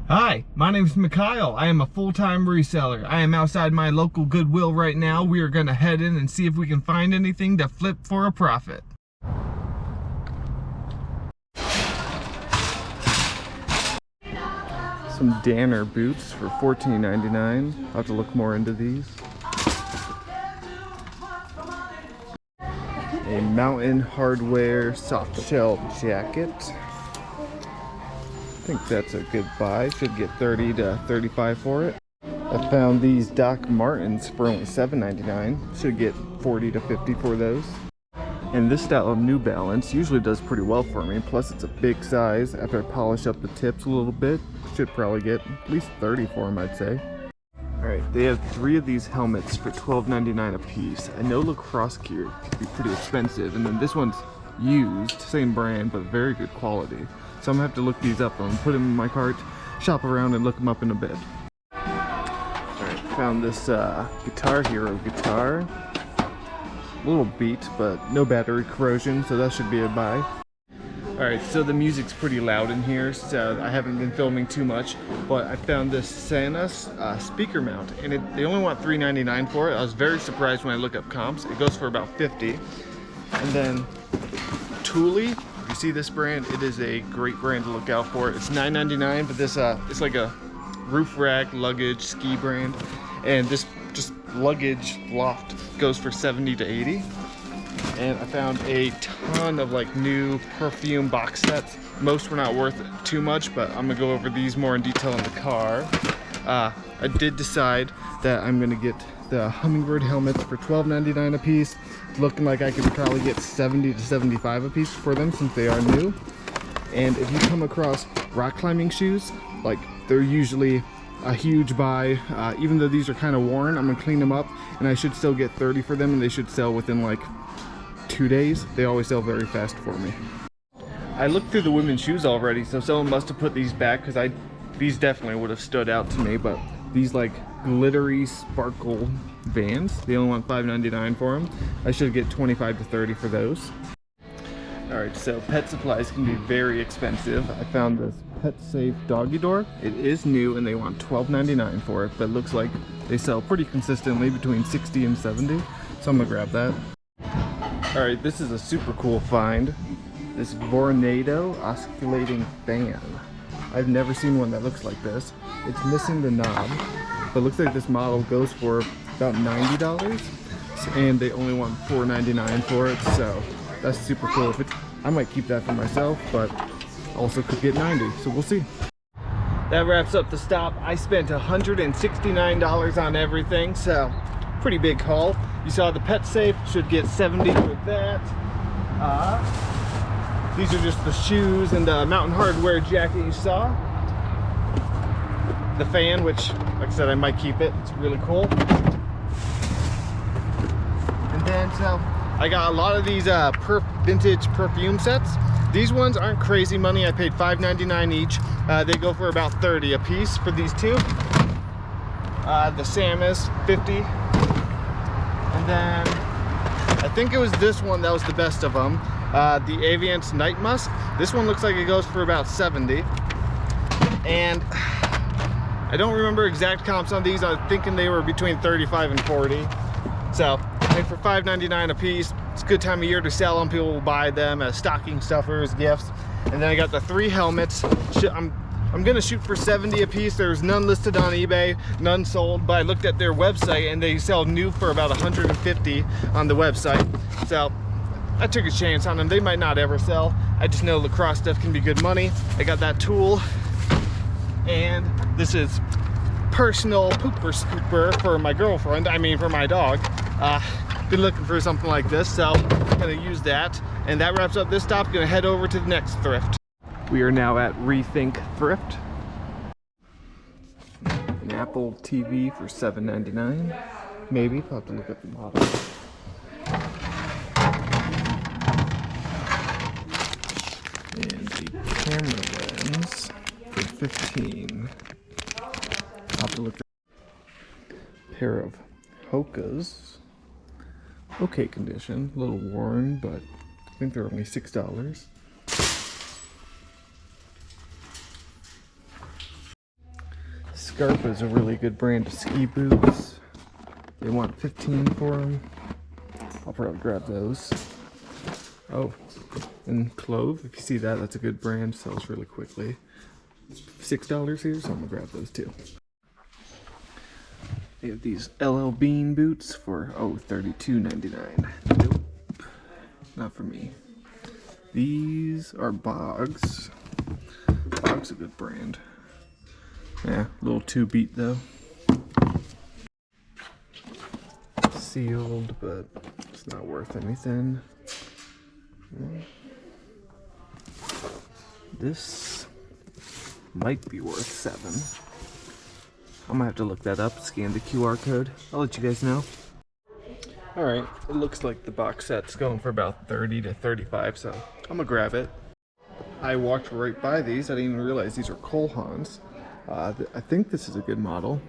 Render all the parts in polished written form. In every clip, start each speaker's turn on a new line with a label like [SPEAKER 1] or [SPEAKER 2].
[SPEAKER 1] Hi, my name is Mikhail. I am a full-time reseller. I am outside my local Goodwill right now. We are going to head in and see if we can find anything to flip for a profit. Some Danner boots for $14.99. I'll have to look more into these. A Mountain Hardware soft shell jacket. I think that's a good buy. Should get 30 to 35 for it. I found these Doc Martens for only $7.99. Should get 40 to 50 for those. And this style of New Balance usually does pretty well for me. Plus it's a big size. After I polish up the tips a little bit, should probably get at least 30 for them, I'd say. Alright, they have 3 of these helmets for $12.99 a piece. I know lacrosse gear can be pretty expensive, and then this one's used, same brand, but very good quality. So I'm gonna have to look these up. I'm gonna put them in my cart, shop around, and look them up in a bit. Alright, found this Guitar Hero guitar. A little beat, but no battery corrosion, so that should be a buy. Alright, so the music's pretty loud in here, so I haven't been filming too much, but I found this Santa speaker mount, and they only want $3.99 for it. I was very surprised when I look up comps. It goes for about $50. And then Thule, you see this brand? It is a great brand to look out for. It's $9.99, but this it's like a roof rack luggage ski brand, and this just luggage loft goes for $70 to $80. And I found a ton of like new perfume box sets. Most were not worth too much, but I'm gonna go over these more in detail in the car. I did decide that I'm gonna get the Hummingbird helmets for $12.99 a piece. Looking like I could probably get 70 to 75 a piece for them since they are new. And if you come across rock climbing shoes, like they're usually a huge buy. Even though these are kind of worn, I'm gonna clean them up and I should still get 30 for them, and they should sell within like 2 days. They always sell very fast for me. I looked through the women's shoes already, so someone must have put these back, because these definitely would have stood out to me. But these like glittery sparkle Vans, they only want $5.99 for them. I should get 25 to 30 for those. Alright, so pet supplies can be very expensive. I found this Pet Safe doggy door. It is new and they want $12.99 for it, but it looks like they sell pretty consistently between $60 and $70, so I'm gonna grab that. Alright, this is a super cool find. This Vornado oscillating fan. I've never seen one that looks like this. It's missing the knob, but it looks like this model goes for about $90, and they only want $4.99 for it, so that's super cool. I might keep that for myself, but also could get 90, so we'll see. That wraps up the stop. I spent $169 on everything, so pretty big haul. You saw the Pet Safe, should get 70 with that. These are just the shoes and the Mountain Hardware jacket you saw. The fan, which, like I said, I might keep it. It's really cool. And then, so I got a lot of these vintage perfume sets. These ones aren't crazy money. I paid $5.99 each. They go for about 30 a piece for these two. The Samus, 50. And then I think it was this one that was the best of them. The Aviance Night Musk. This one looks like it goes for about 70. And I don't remember exact comps on these. I was thinking they were between 35 and 40. So I think for $5.99 a piece, it's a good time of year to sell them. People will buy them as stocking stuffers, gifts. And then I got the 3 helmets. I'm gonna shoot for 70 a piece. There's none listed on eBay, none sold, but I looked at their website and they sell new for about 150 on the website. So I took a chance on them. They might not ever sell. I just know lacrosse stuff can be good money. I got that tool, and this is personal pooper scooper for my girlfriend, I mean for my dog. Been looking for something like this, so I'm gonna use that. And that wraps up this stop. Gonna head over to the next thrift. We are now at Rethink Thrift. An Apple TV for $7.99. Maybe, I'll have to look at the model. And the camera lens for $15. I'll have to look at a pair of Hokas. Okay condition, a little worn, but I think they're only $6. Scarpa is a really good brand of ski boots. They want 15 for them. I'll probably grab those. Oh, and Clove, if you see that, that's a good brand. Sells really quickly. $6 here, so I'm gonna grab those too. They have these LL Bean boots for $32.99. Nope, not for me. These are Bogs. Bogs a good brand. Yeah, a little too beat though. Sealed, but it's not worth anything. This might be worth $7. I'm gonna have to look that up, scan the QR code. I'll let you guys know. Alright, it looks like the box set's going for about 30 to 35, so I'm gonna grab it. I walked right by these. I didn't even realize these are Cole Haans. I think this is a good model.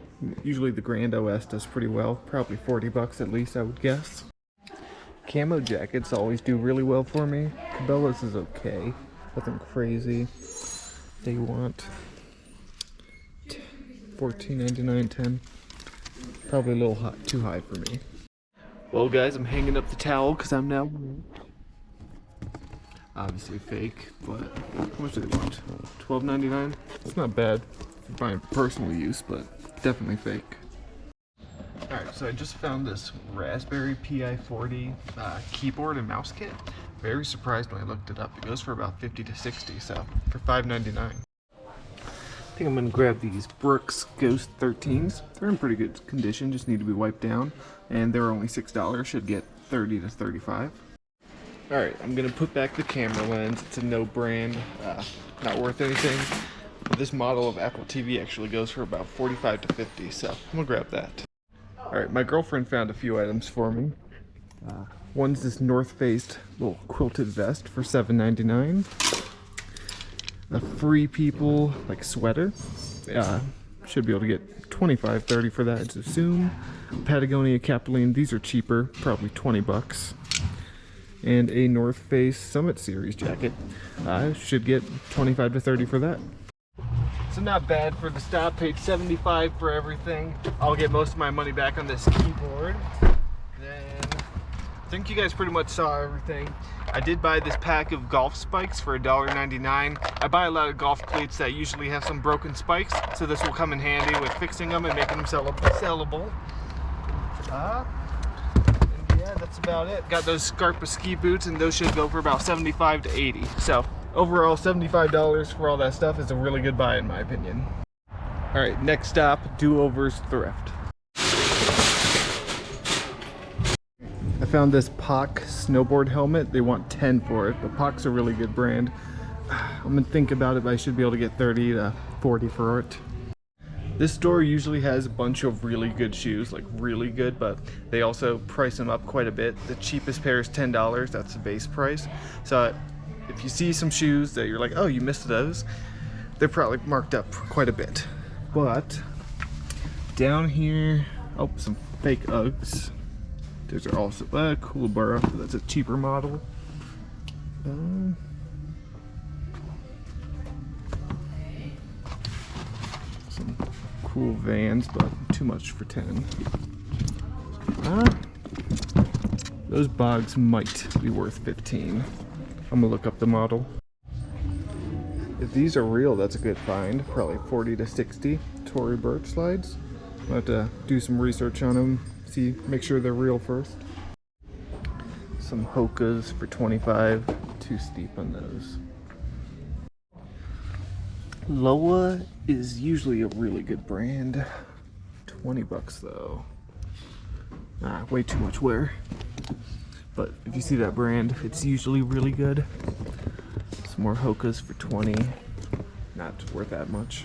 [SPEAKER 1] Usually the Grand OS does pretty well. Probably 40 bucks at least, I would guess. Camo jackets always do really well for me. Cabela's is okay. Nothing crazy. They want $14.99, $10. Probably a little hot, too high for me. Well guys, I'm hanging up the towel because I'm now obviously fake, but how much do they want? $12.99? It's not bad for buying for personal use, but definitely fake. Alright, so I just found this Raspberry Pi 40 keyboard and mouse kit. Very surprised when I looked it up. It goes for about 50 to 60, so for $5.99. I think I'm gonna grab these Brooks Ghost 13s. They're in pretty good condition, just need to be wiped down, and they're only $6. Should get 30 to 35. Alright, I'm gonna put back the camera lens. It's a no brand, not worth anything. But this model of Apple TV actually goes for about 45 to 50, so I'm gonna grab that. Alright, my girlfriend found a few items for me. One's this North Face little quilted vest for $7.99. A Free People like sweater. Should be able to get 25, 30 for that, I assume. Patagonia Capitoline, these are cheaper, probably 20 bucks. And a North Face Summit Series jacket. Should get 25 to 30 for that. So not bad for the stop. Paid $75 for everything. I'll get most of my money back on this keyboard. Then I think you guys pretty much saw everything. I did buy this pack of golf spikes for $1.99. I buy a lot of golf cleats that usually have some broken spikes, so this will come in handy with fixing them and making them sellable. And yeah, that's about it. Got those Scarpa ski boots, and those should go for about 75 to 80. So overall, $75 for all that stuff is a really good buy in my opinion. Alright, next stop, Do-Overs Thrift. I found this POC snowboard helmet. They want 10 for it, but POC's a really good brand. I'm gonna think about it, but I should be able to get 30 to 40 for it. This store usually has a bunch of really good shoes, like really good, but they also price them up quite a bit. The cheapest pair is $10, that's the base price. So if you see some shoes that you're like, oh, you missed those, they're probably marked up quite a bit. But down here, oh, some fake Uggs. Those are also Kookaburra, but that's a cheaper model. Some cool Vans, but too much for 10. Those Bogs might be worth 15. I'm gonna look up the model. If these are real, that's a good find. Probably 40 to 60 Tory Burch slides. I'll have to do some research on them. Make sure they're real first. Some Hokas for 25. Too steep on those. Loa is usually a really good brand. 20 bucks though. Way too much wear. But if you see that brand, it's usually really good. Some more Hokas for 20. Not worth that much.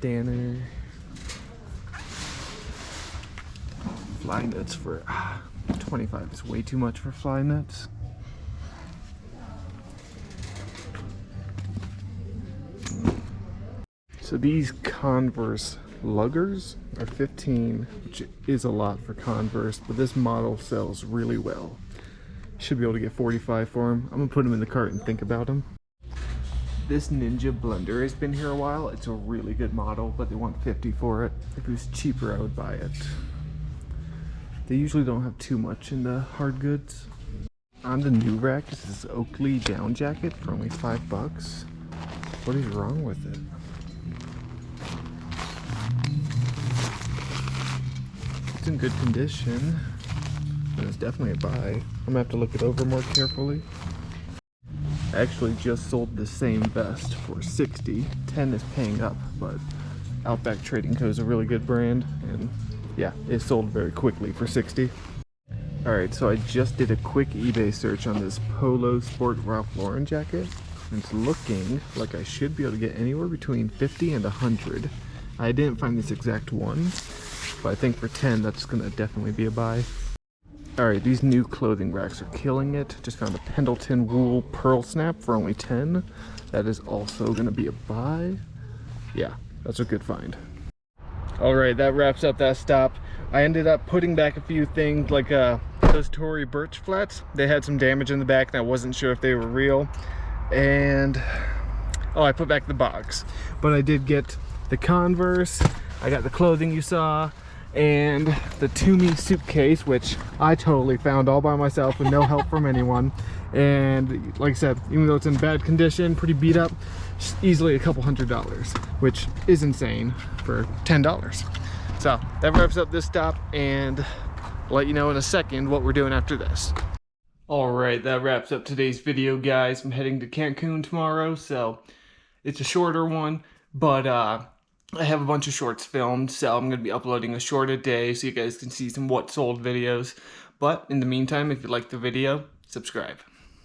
[SPEAKER 1] Danner. Fly nuts for 25 is way too much for fly nuts. So these Converse luggers are 15, which is a lot for Converse, but this model sells really well. Should be able to get 45 for them. I'm gonna put them in the cart and think about them. This Ninja blender has been here a while. It's a really good model, but they want $50 for it. If it was cheaper, I would buy it. They usually don't have too much in the hard goods. On the new rack is this Oakley down jacket for only $5. What is wrong with it? It's in good condition. And it's definitely a buy. I'm gonna have to look it over more carefully. I actually just sold the same vest for $60. 10 is paying up, but Outback Trading Co. is a really good brand, and yeah, it sold very quickly for $60. Alright, so I just did a quick eBay search on this Polo Sport Ralph Lauren jacket. And it's looking like I should be able to get anywhere between $50 and $100. I didn't find this exact one, but I think for 10 that's gonna definitely be a buy. Alright, these new clothing racks are killing it. Just found a Pendleton wool pearl snap for only 10. That is also gonna be a buy. Yeah, that's a good find. Alright, that wraps up that stop. I ended up putting back a few things like those Tory birch flats. They had some damage in the back and I wasn't sure if they were real. And oh, I put back the box. But I did get the Converse. I got the clothing you saw. And the Toomey suitcase, which I totally found all by myself with no help from anyone. And like I said, even though it's in bad condition, pretty beat up, easily a couple $100, which is insane for $10. So that wraps up this stop, and I'll let you know in a second what we're doing after this. Alright, that wraps up today's video, guys. I'm heading to Cancun tomorrow, so it's a shorter one, but I have a bunch of shorts filmed, so I'm going to be uploading a short a day so you guys can see some what sold videos. But in the meantime, if you like the video, subscribe.